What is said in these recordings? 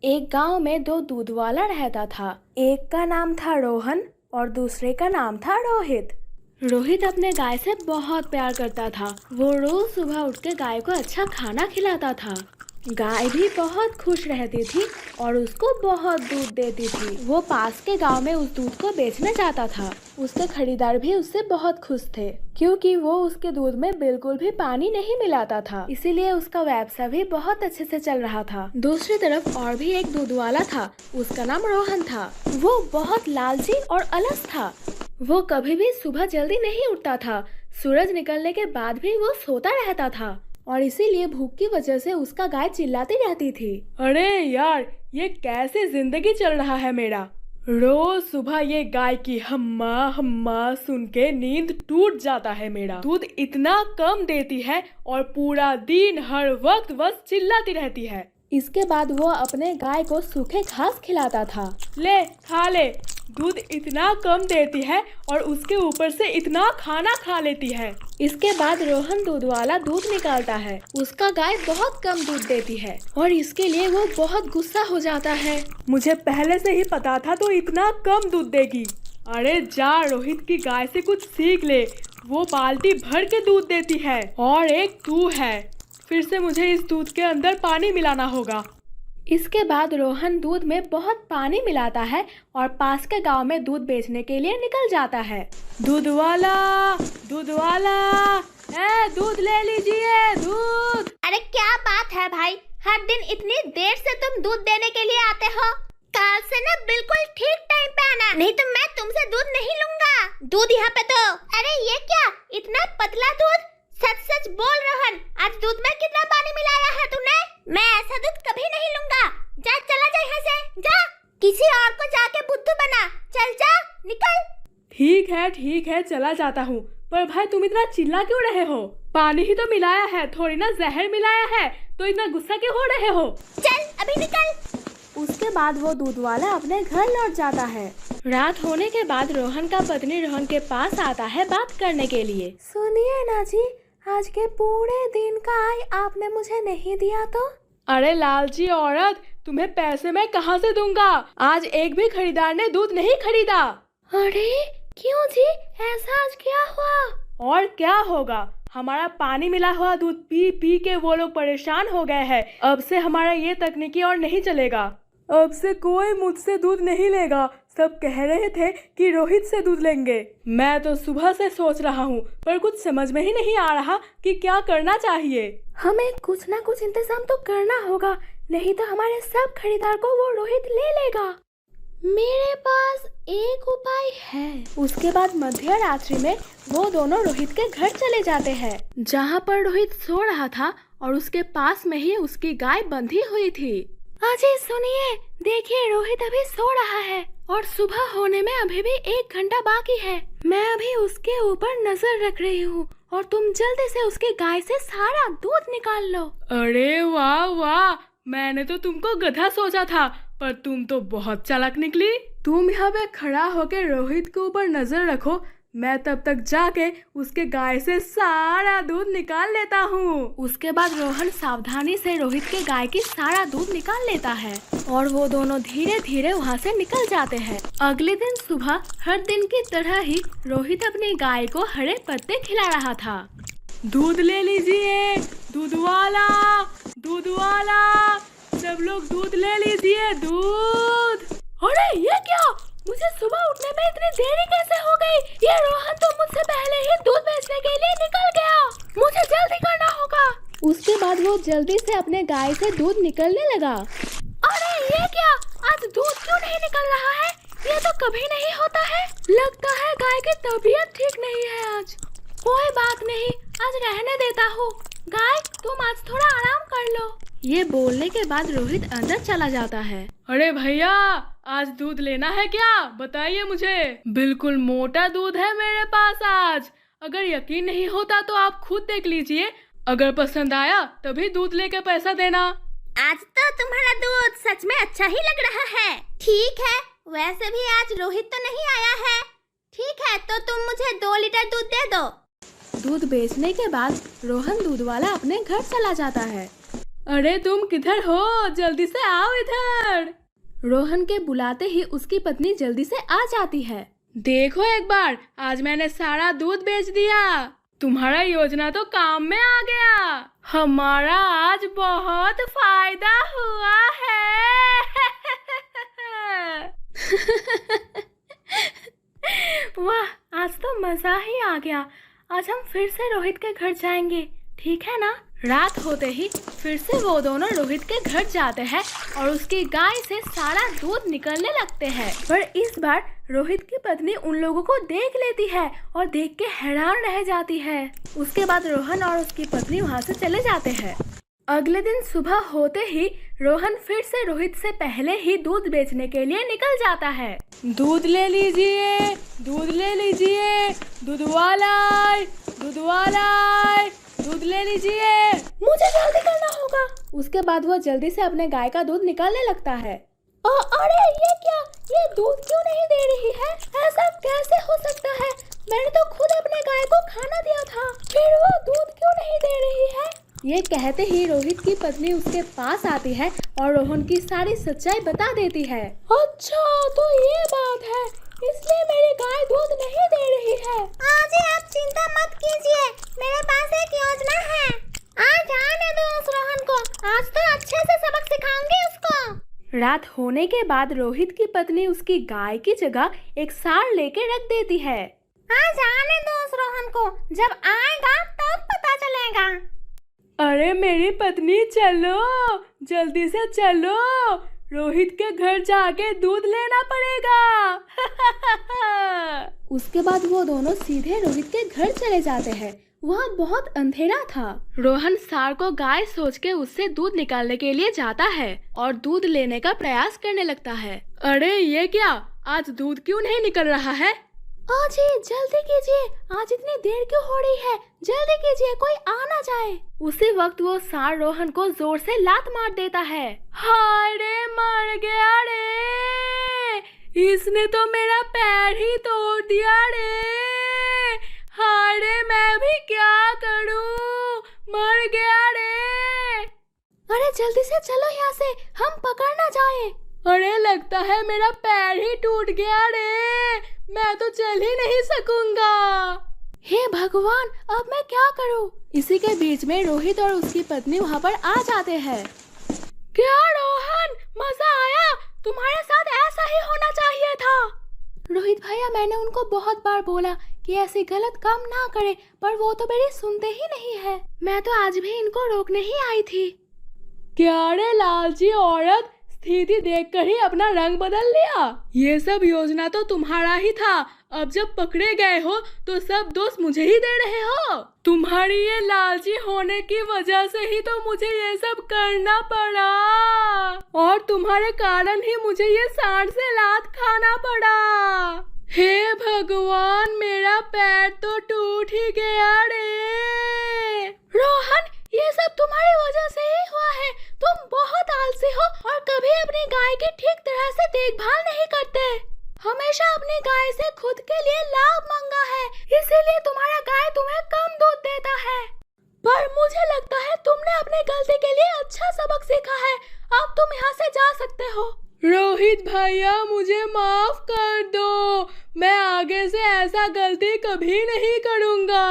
एक गांव में दो दूध वाला रहता था। एक का नाम था रोहन और दूसरे का नाम था रोहित। रोहित अपने गाय से बहुत प्यार करता था। वो रोज सुबह उठ के गाय को अच्छा खाना खिलाता था। गाय भी बहुत खुश रहती थी और उसको बहुत दूध देती थी। वो पास के गांव में उस दूध को बेचने जाता था। उसके खरीदार भी उससे बहुत खुश थे क्योंकि वो उसके दूध में बिल्कुल भी पानी नहीं मिलाता था, इसीलिए उसका व्यवसाय भी बहुत अच्छे से चल रहा था। दूसरी तरफ और भी एक दूध वाला था। उसका नाम रोहन था। वो बहुत लालची और अलस था। वो कभी भी सुबह जल्दी नहीं उठता था। सूरज निकलने के बाद भी वो सोता रहता था और इसीलिए भूख की वजह से उसका गाय चिल्लाती रहती थी। अरे यार, ये कैसे जिंदगी चल रहा है मेरा। रोज सुबह ये गाय की हम्मा हम्मा सुन के नींद टूट जाता है मेरा। दूध इतना कम देती है और पूरा दिन हर वक्त बस चिल्लाती रहती है। इसके बाद वो अपने गाय को सूखे घास खिलाता था। ले खा ले, दूध इतना कम देती है और उसके ऊपर से इतना खाना खा लेती है। इसके बाद रोहन दूध वाला दूध निकालता है। उसका गाय बहुत कम दूध देती है और इसके लिए वो बहुत गुस्सा हो जाता है। मुझे पहले से ही पता था तो इतना कम दूध देगी। अरे जा, रोहित की गाय से कुछ सीख ले। वो बाल्टी भर के दूध देती है और एक तू है। फिर से मुझे इस दूध के अंदर पानी मिलाना होगा। इसके बाद रोहन दूध में बहुत पानी मिलाता है और पास के गांव में दूध बेचने के लिए निकल जाता है। दूध वाला, दूध ले लीजिए, दूध। अरे क्या बात है भाई, हर दिन इतनी देर से तुम दूध देने के लिए आते हो। कल से ना बिल्कुल ठीक टाइम पे आना, नहीं तो मैं तुमसे दूध नहीं लूंगा। दूध यहाँ पे तो। अरे ये क्या, इतना पतला दूध। सच सच बोल रोहन, आज दूध में कितना पानी मिलाया है तूने? मैं ऐसा दूध कभी नहीं लूंगा। जा, चला जा यहाँ से, जा। किसी और को जाके बुद्धू बना। चल जा, निकल। ठीक है, चला जाता हूँ। पर भाई तुम इतना चिल्ला क्यों रहे हो? पानी ही तो मिलाया है, थोड़ी ना जहर मिलाया है, तो इतना गुस्सा क्यों हो रहे हो? चल अभी निकल। उसके बाद वो दूध वाला अपने घर लौट जाता है। रात होने के बाद रोहन का पत्नी रोहन के पास आता है बात करने के लिए। सुनिए ना जी, आज के पूरे दिन का आय आपने मुझे नहीं दिया तो? अरे लालची औरत, तुम्हें पैसे मैं कहाँ से दूंगा? आज एक भी खरीदार ने दूध नहीं खरीदा। अरे क्यों जी, ऐसा आज क्या हुआ? और क्या होगा, हमारा पानी मिला हुआ दूध पी पी के वो लोग परेशान हो गए हैं। अब से हमारा ये तकनीकी और नहीं चलेगा। अब से कोई मुझसे दूध नहीं लेगा। सब कह रहे थे कि रोहित से दूध लेंगे। मैं तो सुबह से सोच रहा हूँ, पर कुछ समझ में ही नहीं आ रहा कि क्या करना चाहिए। हमें कुछ ना कुछ इंतजाम तो करना होगा, नहीं तो हमारे सब खरीदार को वो रोहित ले लेगा। मेरे पास एक उपाय है। उसके बाद मध्य रात्रि में वो दोनों रोहित के घर चले जाते हैं, जहाँ पर रोहित सो रहा था और उसके पास में ही उसकी गाय बंधी हुई थी। अजय सुनिए, देखिए रोहित अभी सो रहा है और सुबह होने में अभी भी 1 घंटा बाकी है। मैं अभी उसके ऊपर नजर रख रही हूँ और तुम जल्दी से उसकी गाय से सारा दूध निकाल लो। अरे वाह वाह, मैंने तो तुमको गधा सोचा था, पर तुम तो बहुत चालाक निकली। तुम यहाँ पे खड़ा होकर रोहित के ऊपर नजर रखो, मैं तब तक जाके उसके गाय से सारा दूध निकाल लेता हूँ। उसके बाद रोहन सावधानी से रोहित के गाय की सारा दूध निकाल लेता है और वो दोनों धीरे धीरे वहाँ से निकल जाते हैं। अगले दिन सुबह हर दिन की तरह ही रोहित अपनी गाय को हरे पत्ते खिला रहा था। दूध ले लीजिए, दूध वाला, सब लोग दूध ले लीजिए, दूध। अरे ये क्या, मुझे सुबह उठने में इतनी देरी कैसे हो गई? ये रोहन तो मुझसे पहले ही दूध बेचने के लिए निकल गया। मुझे जल्दी करना होगा। उसके बाद वो जल्दी से अपने गाय से दूध निकलने लगा। अरे ये क्या, आज दूध क्यों नहीं निकल रहा है? ये तो कभी नहीं होता है। लगता है गाय की तबीयत ठीक नहीं है आज। कोई बात नहीं, आज रहने देता हूँ। गाय तुम आज थोड़ा आराम कर लो। ये बोलने के बाद रोहित अंदर चला जाता है। अरे भैया, आज दूध लेना है क्या? बताइए मुझे। बिल्कुल मोटा दूध है मेरे पास आज। अगर यकीन नहीं होता तो आप खुद देख लीजिए। अगर पसंद आया तभी दूध लेके पैसा देना। आज तो तुम्हारा दूध सच में अच्छा ही लग रहा है। ठीक है, वैसे भी आज रोहित तो नहीं आया है। ठीक है, तो तुम मुझे 2 लीटर दूध दे दो। दूध बेचने के बाद रोहन दूध वाला अपने घर चला जाता है। अरे तुम किधर हो, जल्दी से आओ इधर। रोहन के बुलाते ही उसकी पत्नी जल्दी से आ जाती है। देखो एक बार, आज मैंने सारा दूध बेच दिया। तुम्हारा योजना तो काम में आ गया। हमारा आज बहुत फायदा हुआ है। वाह, आज तो मजा ही आ गया। आज हम फिर से रोहित के घर जाएंगे, ठीक है ना? रात होते ही फिर से वो दोनों रोहित के घर जाते हैं और उसकी गाय से सारा दूध निकलने लगते हैं। पर इस बार रोहित की पत्नी उन लोगों को देख लेती है और देख के हैरान रह जाती है। उसके बाद रोहन और उसकी पत्नी वहाँ से चले जाते हैं। अगले दिन सुबह होते ही रोहन फिर से रोहित से पहले ही दूध बेचने के लिए निकल जाता है। दूध ले लीजिए, दूध ले लीजिए, दूध वाला आए, दूध वाला आए, दूध ले लीजिए। मुझे जल्दी करना होगा। उसके बाद वो जल्दी से अपने गाय का दूध निकालने लगता है। अरे ये क्या, ये दूध क्यों नहीं दे रही है? ऐसा कैसे हो सकता है? मैंने तो खुद अपने गाय को खाना दिया था, फिर वो दूध क्यों नहीं दे रही है? ये कहते ही रोहित की पत्नी उसके पास आती है और रोहन की सारी सच्चाई बता देती है। अच्छा, तो ये बात है, इसलिए मेरी गाय दूध नहीं दे रही है। जी आप चिंता मत कीजिए, मेरे पास एक योजना है। आज आने दो उस रोहन को, आज तो अच्छे से सबक सिखाऊंगी उसको। रात होने के बाद रोहित की पत्नी उसकी गाय की जगह एक सार लेके रख देती है। आज आने दो उस रोहन को, जब आएगा तब पता चलेगा। अरे मेरी पत्नी, चलो जल्दी से चलो, रोहित के घर जाके दूध लेना पड़ेगा। उसके बाद वो दोनों सीधे रोहित के घर चले जाते हैं। वहाँ बहुत अंधेरा था। रोहन सार को गाय सोच के उससे दूध निकालने के लिए जाता है और दूध लेने का प्रयास करने लगता है। अरे ये क्या, आज दूध क्यों नहीं निकल रहा है? जी जल्दी कीजिए, आज इतनी देर क्यों हो रही है? जल्दी कीजिए, कोई आ ना जाए। उसी वक्त वो सार रोहन को जोर से लात मार देता है। हाय रे, मर गया रे, इसने तो मेरा पैर ही तोड़ दिया रे। हाय रे, मैं भी क्या करूं, मर गया रे। अरे जल्दी से चलो यहाँ से, हम पकड़ ना जाए। अरे लगता है मेरा पैर ही टूट गया रे, मैं तो चल ही नहीं सकूंगा। हे भगवान, अब मैं क्या करूं? इसी के बीच में रोहित और उसकी पत्नी वहाँ पर आ जाते हैं। क्या रोहन, मजा आया, तुम्हारे साथ ऐसा ही होना चाहिए था। रोहित भैया, मैंने उनको बहुत बार बोला कि ऐसे गलत काम ना करे, पर वो तो मेरी सुनते ही नहीं है। मैं तो आज भी इनको रोकने ही आई थी। क्या रे लालची औरत, स्थिति देखकर ही अपना रंग बदल लिया। ये सब योजना तो तुम्हारा ही था। अब जब पकड़े गए हो तो सब दोष मुझे ही दे रहे हो। तुम्हारी ये लालची होने की वजह से ही तो मुझे ये सब करना पड़ा, और तुम्हारे कारण ही मुझे ये सांड से लात खाना पड़ा। हे भगवान, मेरा पैर तो टूट ही गया रे। रोहन, ये सब तुम्हारी वजह से ही हुआ है। तुम बहुत आलसी हो और कभी अपनी गाय की ठीक तरह से देखभाल नहीं करते। हमेशा अपनी गाय से खुद के लिए लाभ मांगा है, इसीलिए तुम्हारा गाय तुम्हें कम दूध देता है। पर मुझे लगता है तुमने अपनी गलती के लिए अच्छा सबक सीखा है। अब तुम यहाँ से जा सकते हो। रोहित भैया, मुझे माफ कर दो, मैं आगे से ऐसा गलती कभी नहीं करूँगा।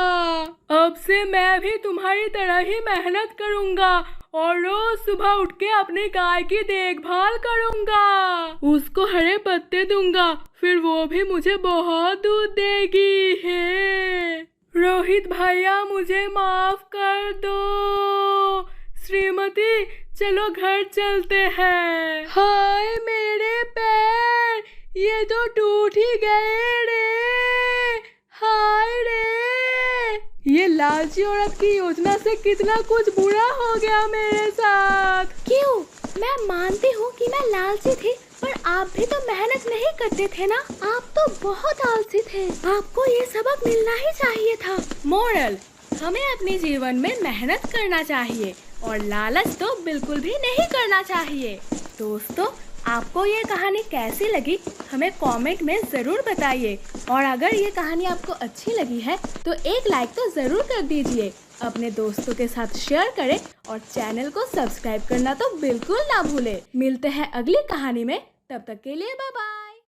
अब से मैं भी तुम्हारी तरह ही मेहनत करूँगा और रोज सुबह उठ के अपनी गाय की देखभाल करूँगा, उसको हरे पत्ते दूंगा, फिर वो भी मुझे बहुत दूध देगी। है रोहित भैया, मुझे माफ कर दो। श्रीमती, चलो घर चलते हैं। हाय मेरे पैर, ये तो टूट ही गए रे। हाय रे, ये लालची औरत की योजना से कितना कुछ बुरा हो गया मेरे साथ। क्यों? मैं मानती हूँ कि मैं लालची थी, पर आप भी तो मेहनत नहीं करते थे ना। आप तो बहुत आलसी थे, आपको ये सबक मिलना ही चाहिए था। मोरल, हमें अपने जीवन में मेहनत करना चाहिए और लालच तो बिल्कुल भी नहीं करना चाहिए। दोस्तों, आपको ये कहानी कैसी लगी हमें कमेंट में ज़रूर बताइए, और अगर ये कहानी आपको अच्छी लगी है तो एक लाइक तो ज़रूर कर दीजिए। अपने दोस्तों के साथ शेयर करें और चैनल को सब्सक्राइब करना तो बिल्कुल ना भूलें। मिलते हैं अगली कहानी में, तब तक के लिए बाय बाय।